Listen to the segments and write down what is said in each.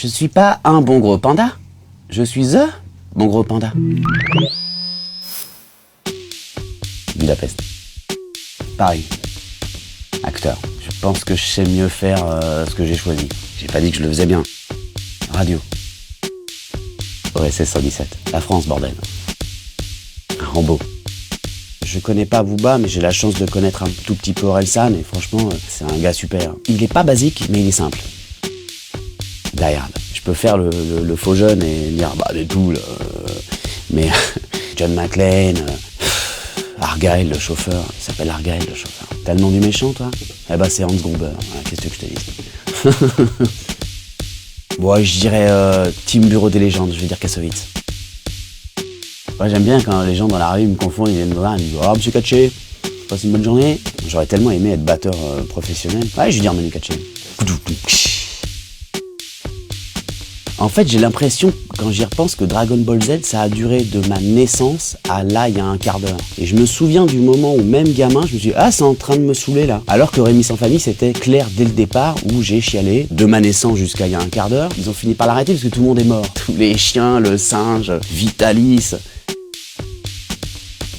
Je suis pas un bon gros panda. Je suis the bon gros panda. Budapest. Paris. Acteur. Je pense que je sais mieux faire ce que j'ai choisi. J'ai pas dit que je le faisais bien. Radio. OSS 117. La France, bordel. Un Rambo. Je connais pas Booba, mais j'ai la chance de connaître un tout petit peu Orelsan, et franchement, c'est un gars super. Il est pas basique, mais il est simple. Die Hard. Je peux faire le faux jeune et dire, bah, des tout, mais John McClane, Argyle, le chauffeur, il s'appelle Argyle, le chauffeur. T'as le nom du méchant, toi? Eh bah, c'est Hans Gruber. Voilà, qu'est-ce que je te dis? Bon, je dirais Team Bureau des légendes, je vais dire Kassovitz. Ouais, j'aime bien quand les gens dans la rue me confondent, ils viennent me voir, ils me disent « Oh, monsieur Katché, passe une bonne journée ». J'aurais tellement aimé être batteur professionnel. Ouais, je vais dire Manu Katché. En fait, j'ai l'impression, quand j'y repense, que Dragon Ball Z, ça a duré de ma naissance à là, il y a un quart d'heure. Et je me souviens du moment où, même gamin, je me suis dit « Ah, c'est en train de me saouler, là ». Alors que Rémi sans famille, c'était clair dès le départ, où j'ai chialé, de ma naissance jusqu'à il y a un quart d'heure. Ils ont fini par l'arrêter parce que tout le monde est mort. Tous les chiens, le singe, Vitalis...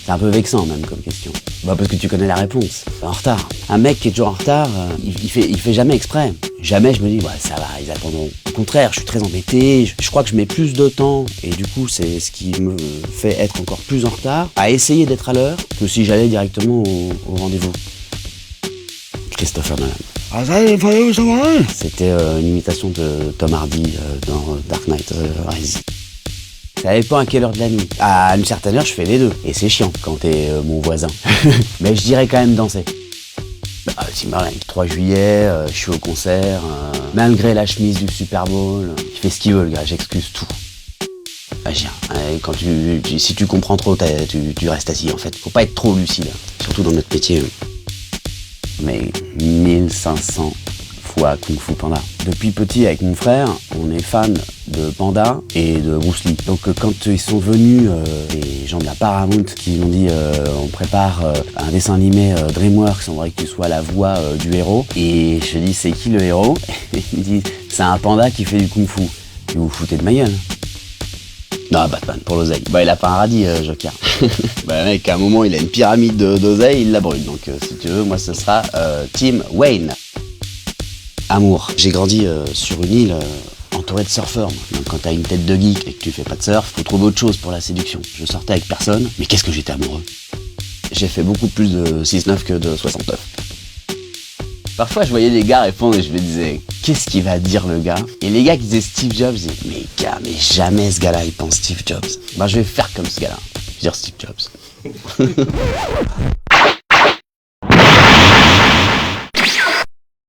C'est un peu vexant même comme question. Bah parce que tu connais la réponse. En retard. Un mec qui est toujours en retard, il fait jamais exprès. Jamais je me dis ouais ça va, ils attendront. Au contraire, je suis très embêté. Je crois que je mets plus de temps et du coup c'est ce qui me fait être encore plus en retard à essayer d'être à l'heure que si j'allais directement au rendez-vous. Christopher Nolan. C'était une imitation de Tom Hardy dans Dark Knight Rises. Ça dépend à quelle heure de la nuit. À une certaine heure, je fais les deux. Et c'est chiant quand t'es mon voisin. Mais je dirais quand même danser. Timberlake, 3 juillet, je suis au concert. Malgré la chemise du Super Bowl, il fait ce qu'il veut, le gars, j'excuse tout. Quand si tu comprends trop, tu restes assis, en fait. Faut pas être trop lucide. Surtout dans notre métier. Mais 1500 fois Kung Fu Panda. Depuis petit, avec mon frère, on est fan de Panda et de Bruce Lee. Donc quand ils sont venus, les gens de la Paramount qui m'ont dit on prépare un dessin animé DreamWorks, on voudrait que tu sois la voix du héros. Et je dis c'est qui le héros? Et il me dit c'est un panda qui fait du Kung Fu. Et vous vous foutez de ma gueule? Non, Batman, pour l'oseille. Bah, il a pas un radis, Joker. Bah, mec, à un moment, il a une pyramide d'oseille, il la brûle. Donc, si tu veux, moi, ce sera Team Wayne. Amour. J'ai grandi sur une île entourée de surfeurs. Donc, quand t'as une tête de geek et que tu fais pas de surf, faut trouver autre chose pour la séduction. Je sortais avec personne, mais qu'est-ce que j'étais amoureux. J'ai fait beaucoup plus de 6-9 que de 69. Parfois, je voyais les gars répondre et je me disais, qu'est-ce qu'il va dire le gars? Et les gars qui disaient Steve Jobs, je disais, mais gars, mais jamais ce gars-là, il pense Steve Jobs. Bah, je vais faire comme ce gars-là. Je vais dire Steve Jobs.